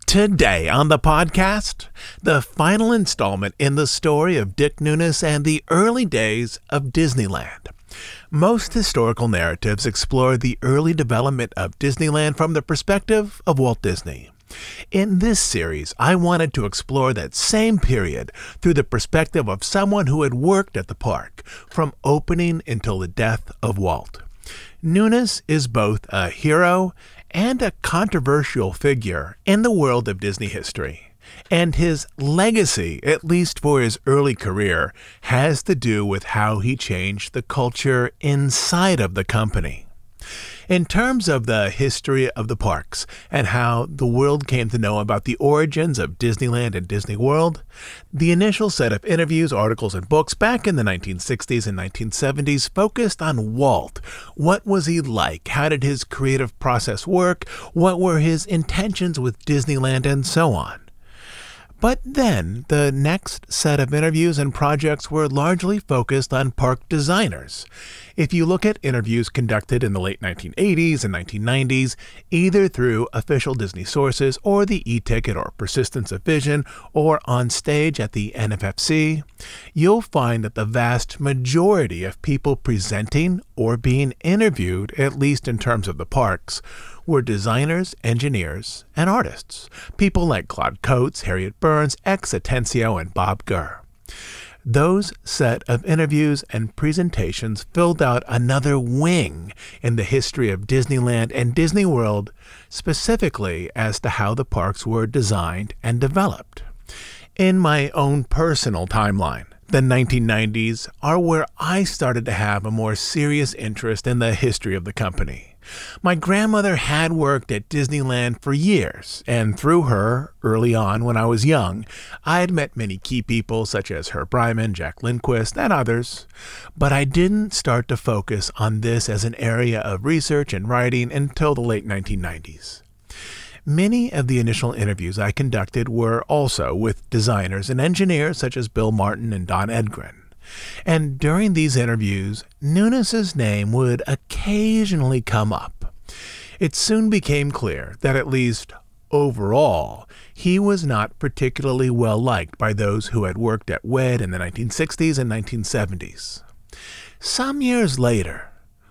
Today on the podcast, the final installment in the story of Dick Nunis and the early days of Disneyland. Most historical narratives explore the early development of Disneyland from the perspective of Walt Disney. In this series, I wanted to explore that same period through the perspective of someone who had worked at the park, from opening until the death of Walt. Nunis is both a hero and a controversial figure in the world of Disney history. And his legacy, at least for his early career, has to do with how he changed the culture inside of the company. In terms of the history of the parks and how the world came to know about the origins of Disneyland and Disney World, the initial set of interviews, articles, and books back in the 1960s and 1970s focused on Walt. What was he like? How did his creative process work? What were his intentions with Disneyland, and so on? But then, the next set of interviews and projects were largely focused on park designers. If you look at interviews conducted in the late 1980s and 1990s, either through official Disney sources or the e-ticket or Persistence of Vision or on stage at the NFFC, you'll find that the vast majority of people presenting or being interviewed, at least in terms of the parks, were designers, engineers, and artists. People like Claude Coates, Harriet Burns, X Atencio, and Bob Gurr. Those set of interviews and presentations filled out another wing in the history of Disneyland and Disney World, specifically as to how the parks were designed and developed. In my own personal timeline, the 1990s are where I started to have a more serious interest in the history of the company. My grandmother had worked at Disneyland for years, and through her, early on when I was young, I had met many key people such as Herb Ryman, Jack Lindquist, and others, but I didn't start to focus on this as an area of research and writing until the late 1990s. Many of the initial interviews I conducted were also with designers and engineers such as Bill Martin and Don Edgren. And during these interviews, Nunis's name would occasionally come up. It soon became clear that at least overall, he was not particularly well liked by those who had worked at WED in the 1960s and 1970s. Some years later,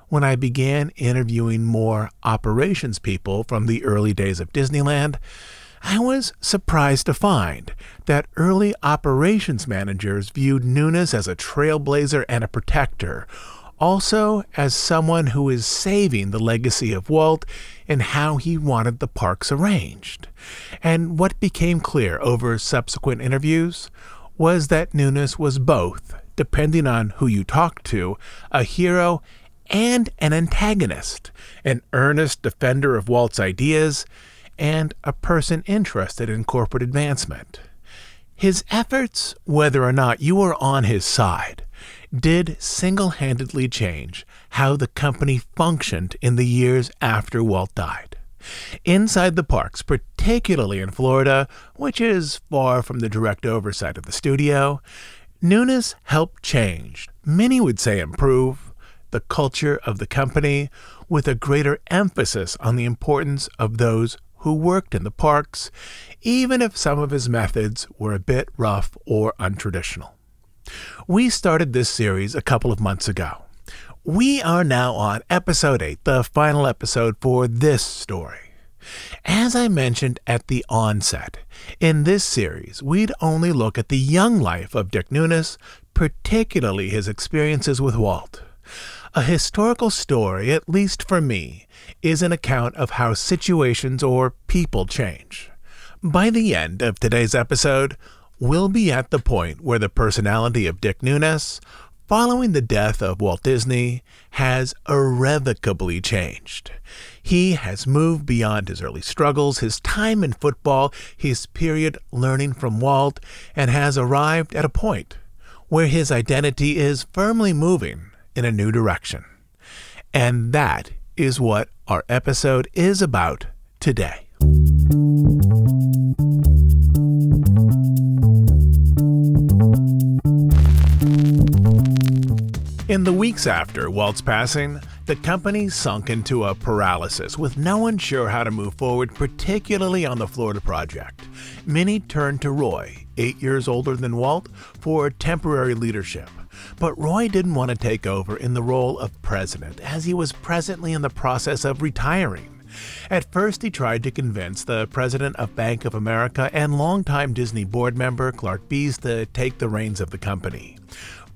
when I began interviewing more operations people from the early days of Disneyland, I was surprised to find that early operations managers viewed Nunis as a trailblazer and a protector, also as someone who is saving the legacy of Walt and how he wanted the parks arranged. And what became clear over subsequent interviews was that Nunis was both, depending on who you talked to, a hero and an antagonist, an earnest defender of Walt's ideas, and a person interested in corporate advancement. His efforts, whether or not you were on his side, did single-handedly change how the company functioned in the years after Walt died. Inside the parks, particularly in Florida, which is far from the direct oversight of the studio, Nunis helped change, many would say improve, the culture of the company, with a greater emphasis on the importance of those who worked in the parks, even if some of his methods were a bit rough or untraditional. We started this series a couple of months ago. We are now on episode 8, the final episode for this story. As I mentioned at the onset, in this series, we'd only look at the young life of Dick Nunis, particularly his experiences with Walt. A historical story, at least for me, is an account of how situations or people change. By the end of today's episode, we'll be at the point where the personality of Dick Nunis, following the death of Walt Disney, has irrevocably changed. He has moved beyond his early struggles, his time in football, his period learning from Walt, and has arrived at a point where his identity is firmly moving in a new direction. And that is what our episode is about today. In the weeks after Walt's passing, the company sunk into a paralysis with no one sure how to move forward, particularly on the Florida project. Many turned to Roy, 8 years older than Walt, for temporary leadership. But Roy didn't want to take over in the role of president, as he was presently in the process of retiring. At first, he tried to convince the president of Bank of America and longtime Disney board member Clark Bees to take the reins of the company.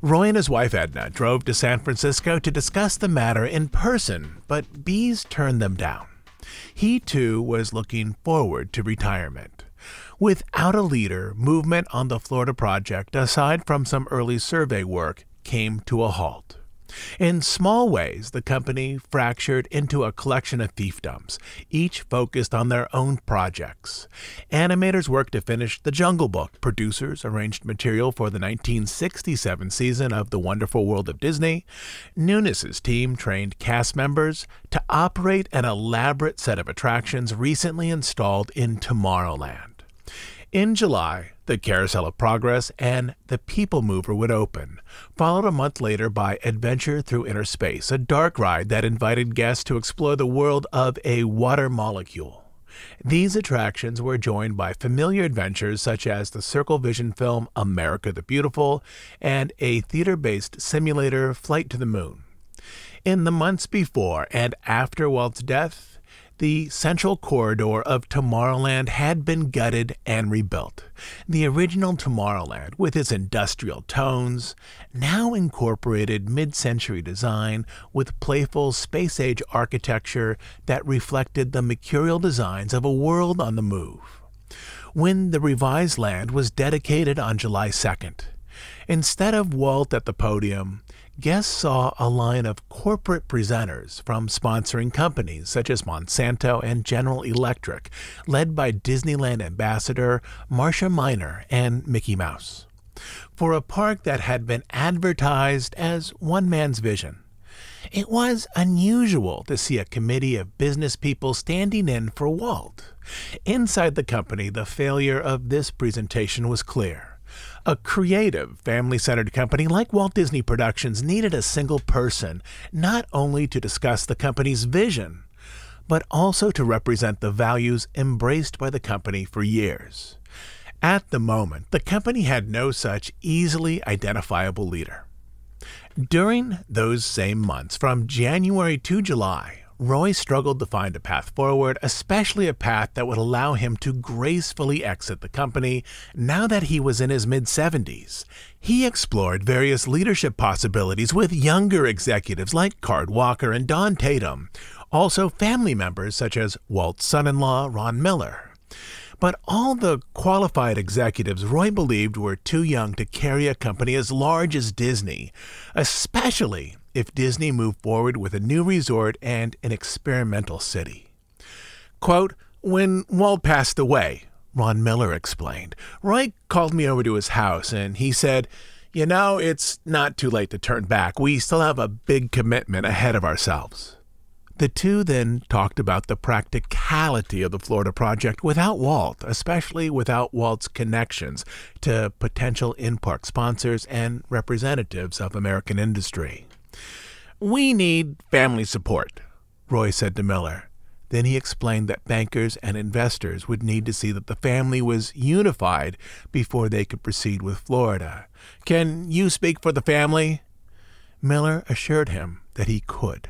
Roy and his wife Edna drove to San Francisco to discuss the matter in person, but Bees turned them down. He, too, was looking forward to retirement. Without a leader, movement on the Florida project, aside from some early survey work, came to a halt. In small ways, the company fractured into a collection of fiefdoms, each focused on their own projects. Animators worked to finish The Jungle Book. Producers arranged material for the 1967 season of The Wonderful World of Disney. Nunis' team trained cast members to operate an elaborate set of attractions recently installed in Tomorrowland. In July, the Carousel of Progress and the People Mover would open, followed a month later by Adventure Through Inner Space, a dark ride that invited guests to explore the world of a water molecule. These attractions were joined by familiar adventures such as the Circle Vision film America the Beautiful and a theater-based simulator Flight to the Moon. In the months before and after Walt's death, the central corridor of Tomorrowland had been gutted and rebuilt. The original Tomorrowland, with its industrial tones, now incorporated mid-century design with playful space-age architecture that reflected the mercurial designs of a world on the move. When the revised land was dedicated on July 2nd, instead of Walt at the podium, guests saw a line of corporate presenters from sponsoring companies such as Monsanto and General Electric, led by Disneyland ambassador Marcia Minor and Mickey Mouse. For a park that had been advertised as one man's vision, it was unusual to see a committee of business people standing in for Walt. Inside the company, the failure of this presentation was clear. A creative, family-centered company like Walt Disney Productions needed a single person, not only to discuss the company's vision, but also to represent the values embraced by the company for years. At the moment, the company had no such easily identifiable leader. During those same months, from January to July, Roy struggled to find a path forward, especially a path that would allow him to gracefully exit the company now that he was in his mid-70s. He explored various leadership possibilities with younger executives like Card Walker and Don Tatum, also family members such as Walt's son-in-law, Ron Miller. But all the qualified executives Roy believed were too young to carry a company as large as Disney, especially if Disney moved forward with a new resort and an experimental city. Quote, "When Walt passed away," Ron Miller explained, "Roy called me over to his house and he said, 'You know, it's not too late to turn back. We still have a big commitment ahead of ourselves.'" The two then talked about the practicality of the Florida project without Walt, especially without Walt's connections to potential in-park sponsors and representatives of American industry. "We need family support," Roy said to Miller. Then he explained that bankers and investors would need to see that the family was unified before they could proceed with Florida. "Can you speak for the family?" Miller assured him that he could.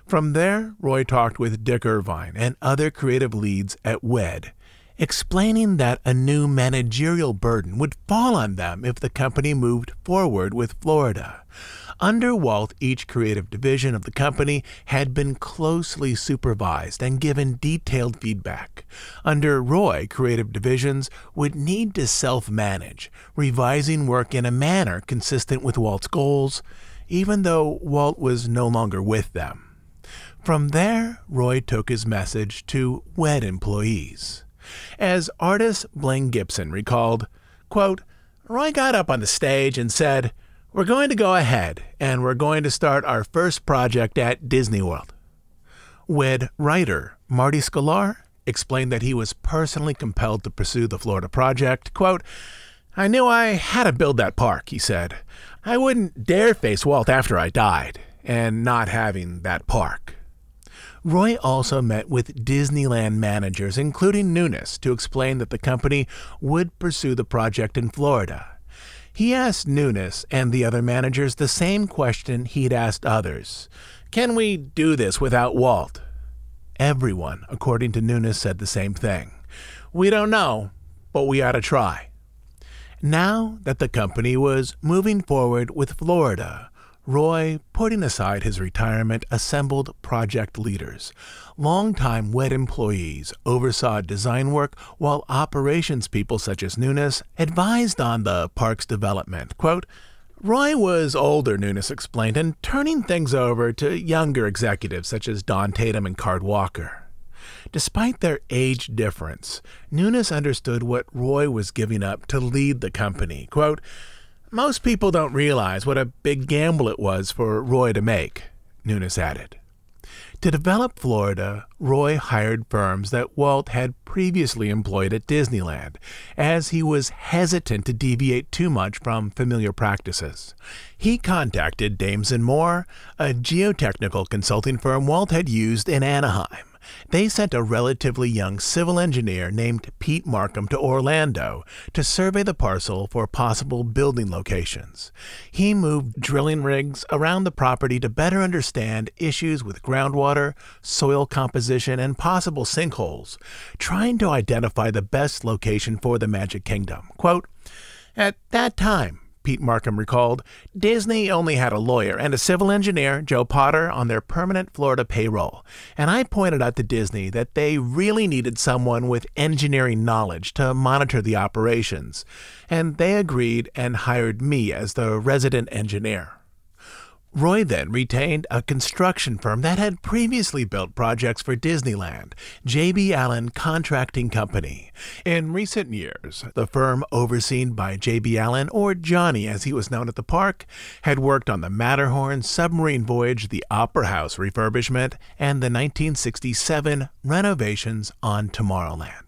From there, Roy talked with Dick Irvine and other creative leads at WED, explaining that a new managerial burden would fall on them if the company moved forward with Florida. Under Walt, each creative division of the company had been closely supervised and given detailed feedback. Under Roy, creative divisions would need to self-manage, revising work in a manner consistent with Walt's goals, even though Walt was no longer with them. From there, Roy took his message to WED employees. As artist Blaine Gibson recalled, quote, "Roy got up on the stage and said, 'We're going to go ahead, and we're going to start our first project at Disney World.'" WED writer Marty Sklar explained that he was personally compelled to pursue the Florida project. Quote, "I knew I had to build that park," he said. "I wouldn't dare face Walt after I died. and not having that park. Roy also met with Disneyland managers, including Nunis, to explain that the company would pursue the project in Florida. He asked Nunis and the other managers the same question he'd asked others. Can we do this without Walt? Everyone, according to Nunis, said the same thing. We don't know, but we ought to try. Now that the company was moving forward with Florida, Roy, putting aside his retirement, assembled project leaders. Longtime WED employees oversaw design work, while operations people such as Nunis advised on the park's development. Quote, Roy was older, Nunis explained, and turning things over to younger executives such as Don Tatum and Card Walker. Despite their age difference, Nunis understood what Roy was giving up to lead the company. Quote, most people don't realize what a big gamble it was for Roy to make, Nunis added. To develop Florida, Roy hired firms that Walt had previously employed at Disneyland, as he was hesitant to deviate too much from familiar practices. He contacted Dames & Moore, a geotechnical consulting firm Walt had used in Anaheim. They sent a relatively young civil engineer named Pete Markham to Orlando to survey the parcel for possible building locations. He moved drilling rigs around the property to better understand issues with groundwater, soil composition, and possible sinkholes, trying to identify the best location for the Magic Kingdom. Quote, at that time, Pete Markham recalled, Disney only had a lawyer and a civil engineer, Joe Potter, on their permanent Florida payroll, and I pointed out to Disney that they really needed someone with engineering knowledge to monitor the operations, and they agreed and hired me as the resident engineer. Roy then retained a construction firm that had previously built projects for Disneyland, J.B. Allen Contracting Company. In recent years, the firm overseen by J.B. Allen, or Johnny as he was known at the park, had worked on the Matterhorn submarine voyage, the Opera House refurbishment, and the 1967 renovations on Tomorrowland.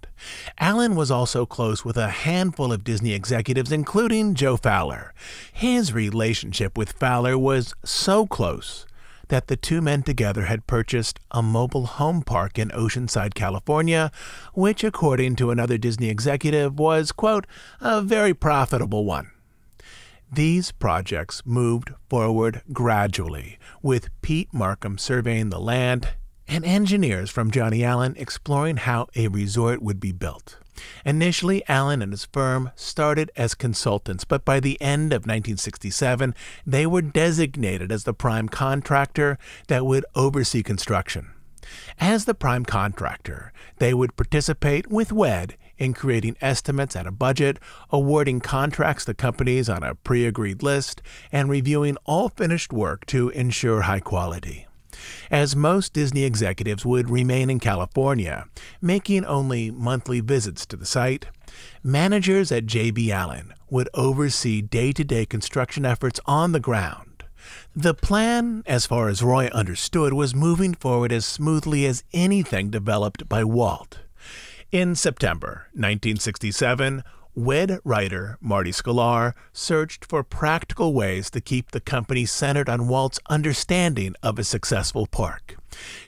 Allen was also close with a handful of Disney executives, including Joe Fowler. His relationship with Fowler was so close that the two men together had purchased a mobile home park in Oceanside, California, which, according to another Disney executive, was, quote, a very profitable one. These projects moved forward gradually, with Pete Markham surveying the land and engineers from Johnny Allen exploring how a resort would be built. Initially, Allen and his firm started as consultants, but by the end of 1967, they were designated as the prime contractor that would oversee construction. As the prime contractor, they would participate with WED in creating estimates and a budget, awarding contracts to companies on a pre-agreed list, and reviewing all finished work to ensure high quality. As most Disney executives would remain in California, making only monthly visits to the site, managers at J.B. Allen would oversee day-to-day construction efforts on the ground. The plan, as far as Roy understood, was moving forward as smoothly as anything developed by Walt. In September 1967, WED writer Marty Sklar searched for practical ways to keep the company centered on Walt's understanding of a successful park.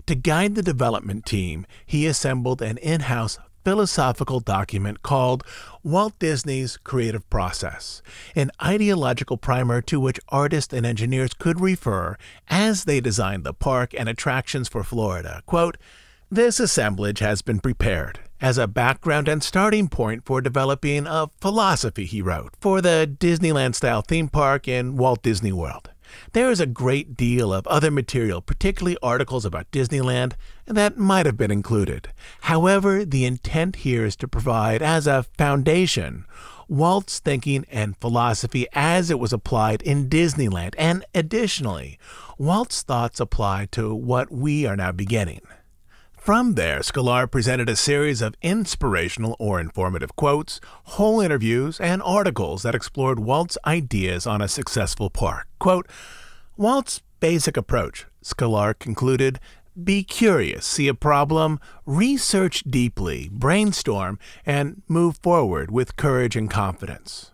To guide the development team, he assembled an in-house philosophical document called Walt Disney's Creative Process, an ideological primer to which artists and engineers could refer as they designed the park and attractions for Florida. Quote, this assemblage has been prepared as a background and starting point for developing a philosophy, he wrote, for the Disneyland-style theme park in Walt Disney World. There is a great deal of other material, particularly articles about Disneyland, that might have been included. However, the intent here is to provide, as a foundation, Walt's thinking and philosophy as it was applied in Disneyland, and additionally, Walt's thoughts apply to what we are now beginning. From there, Sklar presented a series of inspirational or informative quotes, whole interviews, and articles that explored Walt's ideas on a successful park. Quote, Walt's basic approach, Sklar concluded, be curious, see a problem, research deeply, brainstorm, and move forward with courage and confidence.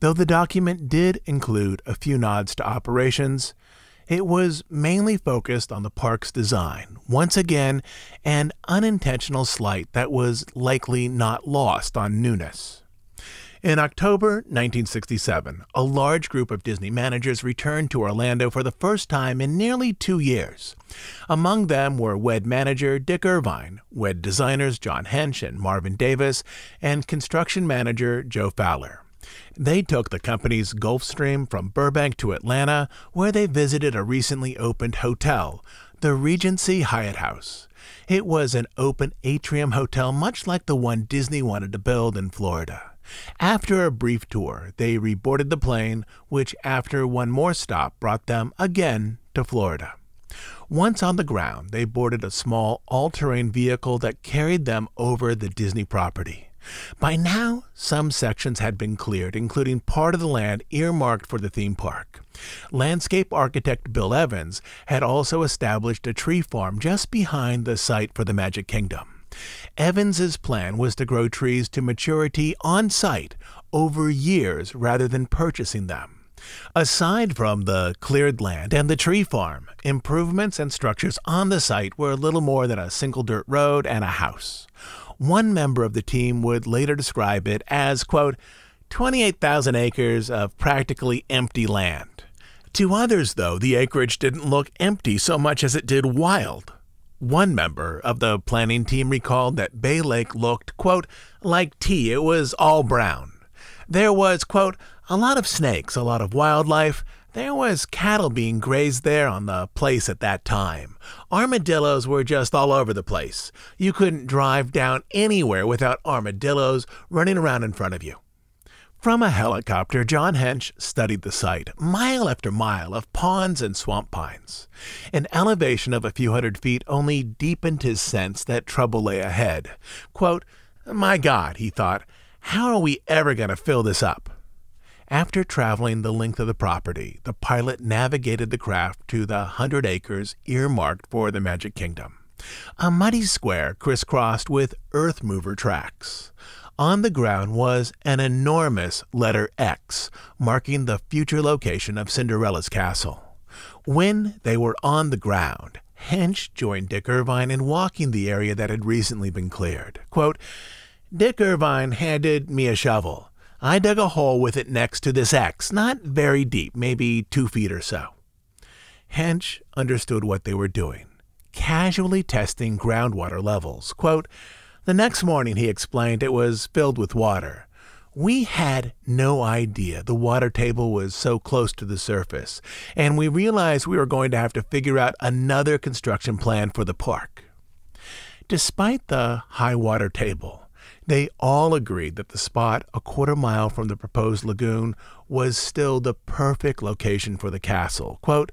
Though the document did include a few nods to operations, It was mainly focused on the park's design, once again an unintentional slight that was likely not lost on Nunis. In October 1967, a large group of Disney managers returned to Orlando for the first time in nearly 2 years. Among them were WED manager Dick Irvine, WED designers John Hench and Marvin Davis, and construction manager Joe Fowler. They took the company's Gulfstream from Burbank to Atlanta, where they visited a recently opened hotel, the Regency Hyatt House. It was an open atrium hotel much like the one Disney wanted to build in Florida. After a brief tour, they reboarded the plane, which after one more stop brought them again to Florida. Once on the ground, they boarded a small all-terrain vehicle that carried them over the Disney property. By now, some sections had been cleared, including part of the land earmarked for the theme park. Landscape architect Bill Evans had also established a tree farm just behind the site for the Magic Kingdom. Evans's plan was to grow trees to maturity on site over years rather than purchasing them. Aside from the cleared land and the tree farm, improvements and structures on the site were little more than a single dirt road and a house. One member of the team would later describe it as, quote, 28,000 acres of practically empty land. To others, though, the acreage didn't look empty so much as it did wild. One member of the planning team recalled that Bay Lake looked, quote, like tea. It was all brown. There was, quote, a lot of snakes, a lot of wildlife. There was cattle being grazed there on the place at that time. Armadillos were just all over the place. You couldn't drive down anywhere without armadillos running around in front of you. From a helicopter, John Hench studied the site, mile after mile of ponds and swamp pines. An elevation of a few hundred feet only deepened his sense that trouble lay ahead. Quote, my God, he thought, how are we ever going to fill this up? After traveling the length of the property, the pilot navigated the craft to the 100 acres earmarked for the Magic Kingdom. A muddy square crisscrossed with earth mover tracks. On the ground was an enormous letter X, marking the future location of Cinderella's castle. When they were on the ground, Hench joined Dick Irvine in walking the area that had recently been cleared. Quote, Dick Irvine handed me a shovel. I dug a hole with it next to this X, not very deep, maybe 2 feet or so. Hench understood what they were doing, casually testing groundwater levels. Quote, the next morning, he explained, it was filled with water. We had no idea the water table was so close to the surface, and we realized we were going to have to figure out another construction plan for the park. Despite the high water table, they all agreed that the spot a quarter mile from the proposed lagoon was still the perfect location for the castle. Quote,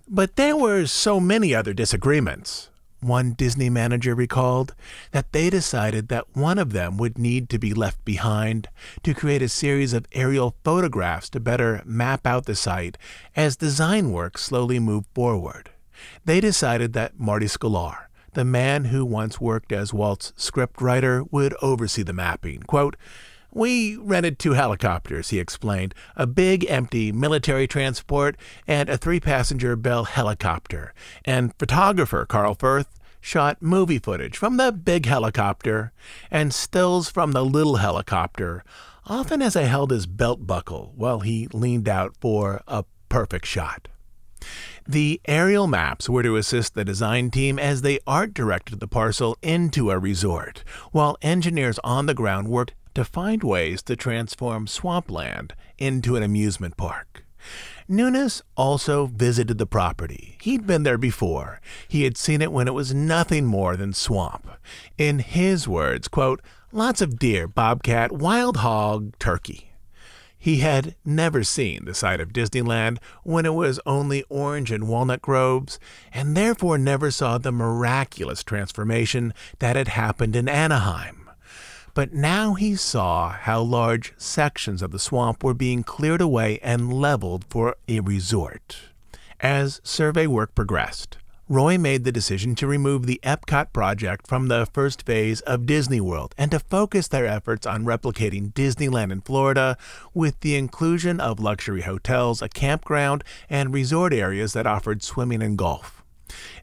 but there were so many other disagreements. One Disney manager recalled that they decided that one of them would need to be left behind to create a series of aerial photographs to better map out the site as design work slowly moved forward. They decided that Marty Sklar, the man who once worked as Walt's scriptwriter, would oversee the mapping. Quote, we rented 2 helicopters, he explained, a big empty military transport and a 3-passenger Bell helicopter. And photographer Carl Firth shot movie footage from the big helicopter and stills from the little helicopter, often as I held his belt buckle while he leaned out for a perfect shot. The aerial maps were to assist the design team as they art directed the parcel into a resort, while engineers on the ground worked to find ways to transform swampland into an amusement park. Nunis also visited the property. He'd been there before. He had seen it when it was nothing more than swamp. In his words, quote, lots of deer, bobcat, wild hog, turkey. He had never seen the site of Disneyland when it was only orange and walnut groves, and therefore never saw the miraculous transformation that had happened in Anaheim. But now he saw how large sections of the swamp were being cleared away and leveled for a resort. As survey work progressed, Roy made the decision to remove the Epcot project from the first phase of Disney World and to focus their efforts on replicating Disneyland in Florida with the inclusion of luxury hotels, a campground, and resort areas that offered swimming and golf.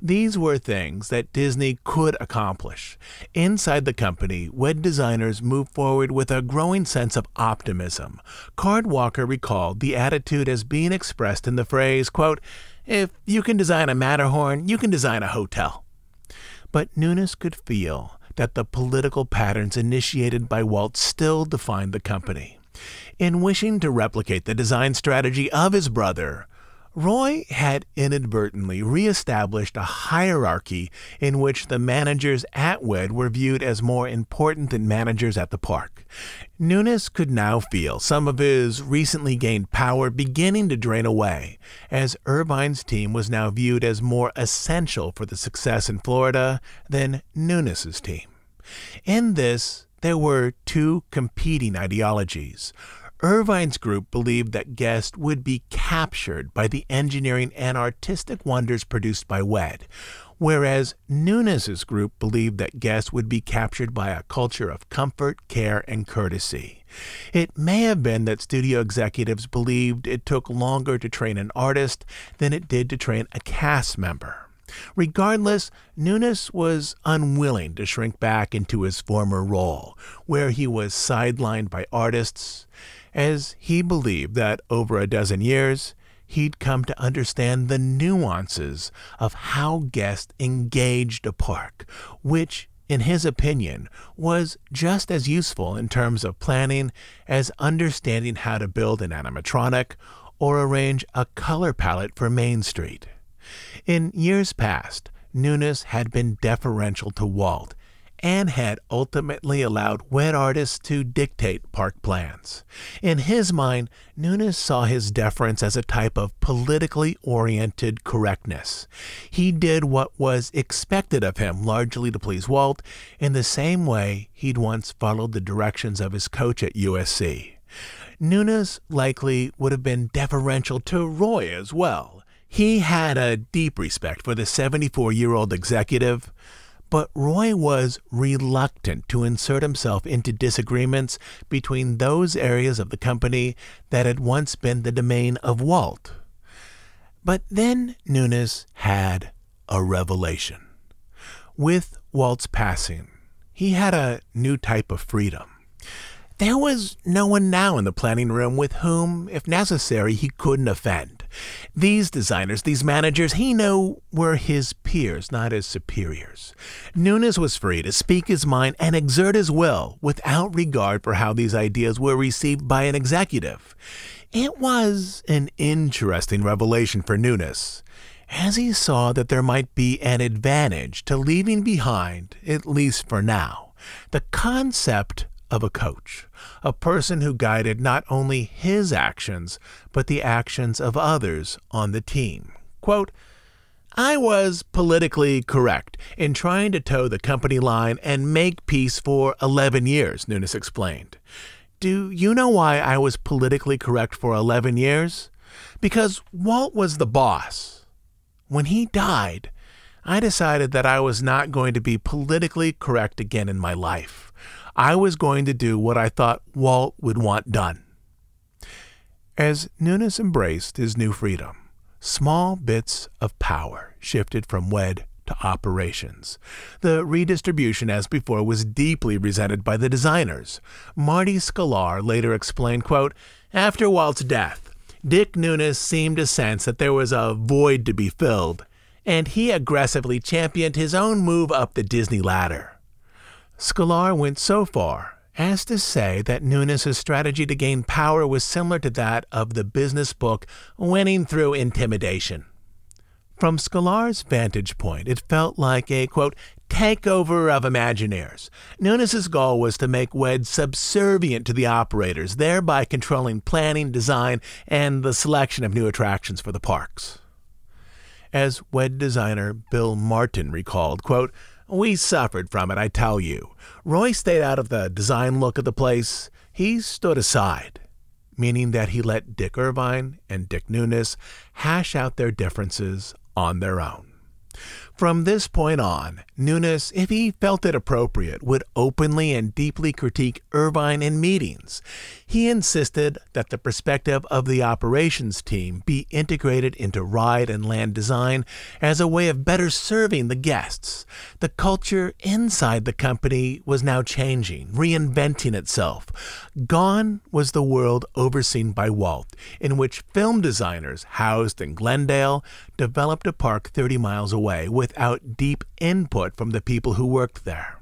These were things that Disney could accomplish. Inside the company, WED designers moved forward with a growing sense of optimism. Card Walker recalled the attitude as being expressed in the phrase, quote, "If you can design a Matterhorn, you can design a hotel." But Nunis could feel that the political patterns initiated by Walt still defined the company. In wishing to replicate the design strategy of his brother, Roy had inadvertently reestablished a hierarchy in which the managers at WED were viewed as more important than managers at the park. Nunis could now feel some of his recently gained power beginning to drain away, as Irvine's team was now viewed as more essential for the success in Florida than Nunis's team. In this, there were two competing ideologies. Irvine's group believed that Guest would be captured by the engineering and artistic wonders produced by WED, whereas Nunis's group believed that Guest would be captured by a culture of comfort, care, and courtesy. It may have been that studio executives believed it took longer to train an artist than it did to train a cast member. Regardless, Nunis was unwilling to shrink back into his former role, where he was sidelined by artists, as he believed that over a dozen years, he'd come to understand the nuances of how Guest engaged a park, which, in his opinion, was just as useful in terms of planning as understanding how to build an animatronic or arrange a color palette for Main Street. In years past, Nunis had been deferential to Walt and had ultimately allowed WED artists to dictate park plans. In his mind, Nunis saw his deference as a type of politically oriented correctness. He did what was expected of him largely to please Walt, in the same way he'd once followed the directions of his coach at USC. Nunis likely would have been deferential to Roy as well. He had a deep respect for the 74-year-old executive, but Roy was reluctant to insert himself into disagreements between those areas of the company that had once been the domain of Walt. But then Nunis had a revelation. With Walt's passing, he had a new type of freedom. There was no one now in the planning room with whom, if necessary, he couldn't offend. These designers, these managers, he knew were his peers, not his superiors. Nunis was free to speak his mind and exert his will without regard for how these ideas were received by an executive. It was an interesting revelation for Nunis, as he saw that there might be an advantage to leaving behind, at least for now, the concept of a coach, a person who guided not only his actions, but the actions of others on the team. Quote, "I was politically correct in trying to toe the company line and make peace for 11 years, Nunis explained. Do you know why I was politically correct for 11 years? Because Walt was the boss. When he died, I decided that I was not going to be politically correct again in my life. I was going to do what I thought Walt would want done." As Nunis embraced his new freedom, small bits of power shifted from WED to operations. The redistribution, as before, was deeply resented by the designers. Marty Sklar later explained, quote, "After Walt's death, Dick Nunis seemed to sense that there was a void to be filled, and he aggressively championed his own move up the Disney ladder." Sklar went so far as to say that Nunis' strategy to gain power was similar to that of the business book Winning Through Intimidation. From Sklar's vantage point, it felt like a, quote, takeover of Imagineers. Nunis' goal was to make WED subservient to the operators, thereby controlling planning, design, and the selection of new attractions for the parks. As WED designer Bill Martin recalled, quote, "We suffered from it, I tell you. Roy stayed out of the design look of the place. He stood aside," meaning that he let Dick Irvine and Dick Nunis hash out their differences on their own. From this point on, Nunis, if he felt it appropriate, would openly and deeply critique Irvine in meetings. He insisted that the perspective of the operations team be integrated into ride and land design as a way of better serving the guests. The culture inside the company was now changing, reinventing itself. Gone was the world overseen by Walt, in which film designers housed in Glendale developed a park 30 miles away without deep input from the people who worked there.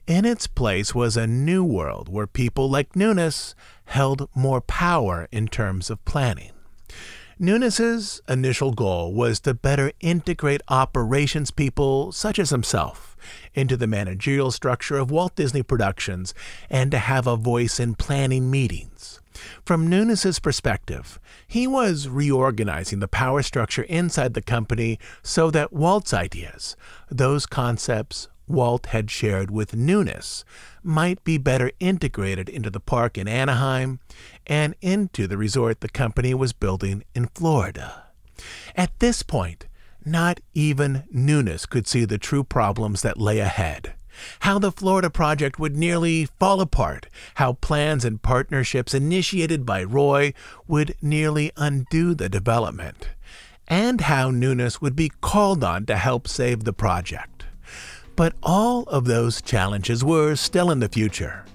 In its place was a new world where people like Nunis held more power in terms of planning. Nunis's initial goal was to better integrate operations people such as himself into the managerial structure of Walt Disney Productions and to have a voice in planning meetings. From Nunis's perspective, he was reorganizing the power structure inside the company so that Walt's ideas, those concepts Walt had shared with Nunis, might be better integrated into the park in Anaheim and into the resort the company was building in Florida. At this point, not even Nunis could see the true problems that lay ahead. How the Florida project would nearly fall apart, how plans and partnerships initiated by Roy would nearly undo the development, and how Nunis would be called on to help save the project. But all of those challenges were still in the future.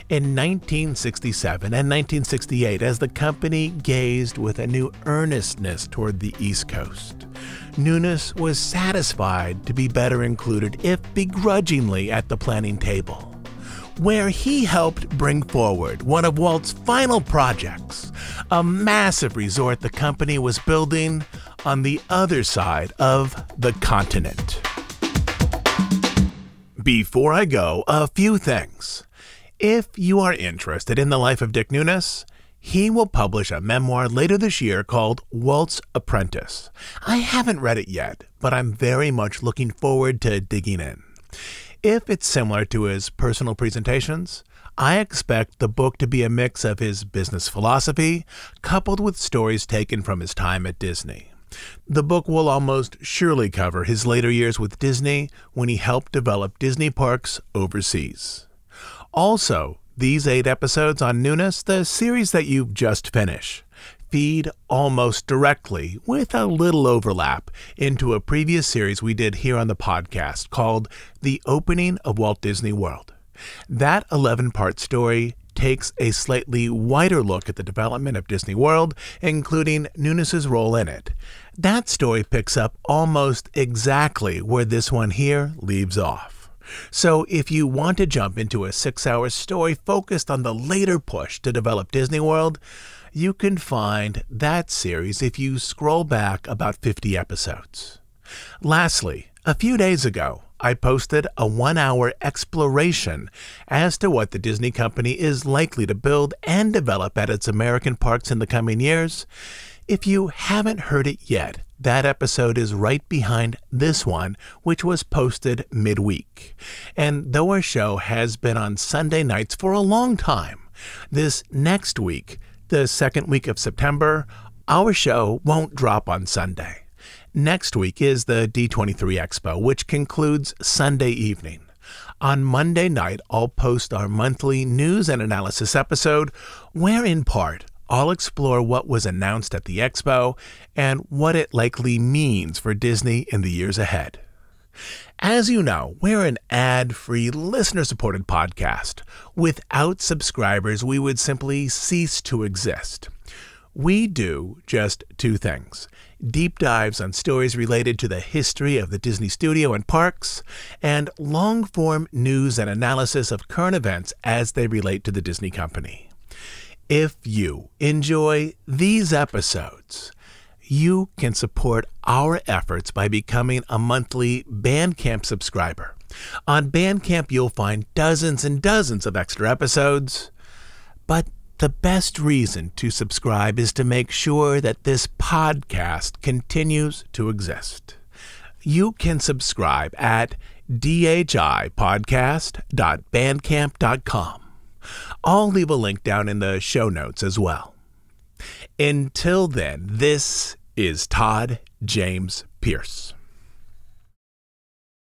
In 1967 and 1968, as the company gazed with a new earnestness toward the East Coast, Nunis was satisfied to be better included, if begrudgingly, at the planning table, where he helped bring forward one of Walt's final projects, a massive resort the company was building on the other side of the continent. Before I go, a few things. If you are interested in the life of Dick Nunis, he will publish a memoir later this year called Walt's Apprentice. I haven't read it yet, but I'm very much looking forward to digging in. If it's similar to his personal presentations, I expect the book to be a mix of his business philosophy coupled with stories taken from his time at Disney. The book will almost surely cover his later years with Disney when he helped develop Disney parks overseas. Also, these 8 episodes on Nunis, the series that you've just finished, feed almost directly, with a little overlap, into a previous series we did here on the podcast called The Opening of Walt Disney World. That 11-part story takes a slightly wider look at the development of Disney World, including Nunis's role in it. That story picks up almost exactly where this one here leaves off. So if you want to jump into a 6-hour story focused on the later push to develop Disney World, you can find that series if you scroll back about 50 episodes. Lastly, a few days ago, I posted a 1-hour exploration as to what the Disney company is likely to build and develop at its American parks in the coming years. If you haven't heard it yet, that episode is right behind this one, which was posted midweek. And though our show has been on Sunday nights for a long time, this next week, the second week of September, our show won't drop on Sunday. Next week is the D23 Expo, which concludes Sunday evening. On Monday night, I'll post our monthly news and analysis episode, where in part, I'll explore what was announced at the Expo and what it likely means for Disney in the years ahead. As you know, we're an ad-free, listener-supported podcast. Without subscribers, we would simply cease to exist. We do just 2 things: deep dives on stories related to the history of the Disney studio and parks, and long-form news and analysis of current events as they relate to the Disney company. If you enjoy these episodes, you can support our efforts by becoming a monthly Bandcamp subscriber. On Bandcamp, you'll find dozens and dozens of extra episodes, but the best reason to subscribe is to make sure that this podcast continues to exist. You can subscribe at dhipodcast.bandcamp.com. I'll leave a link down in the show notes as well. Until then, this is Todd James Pierce.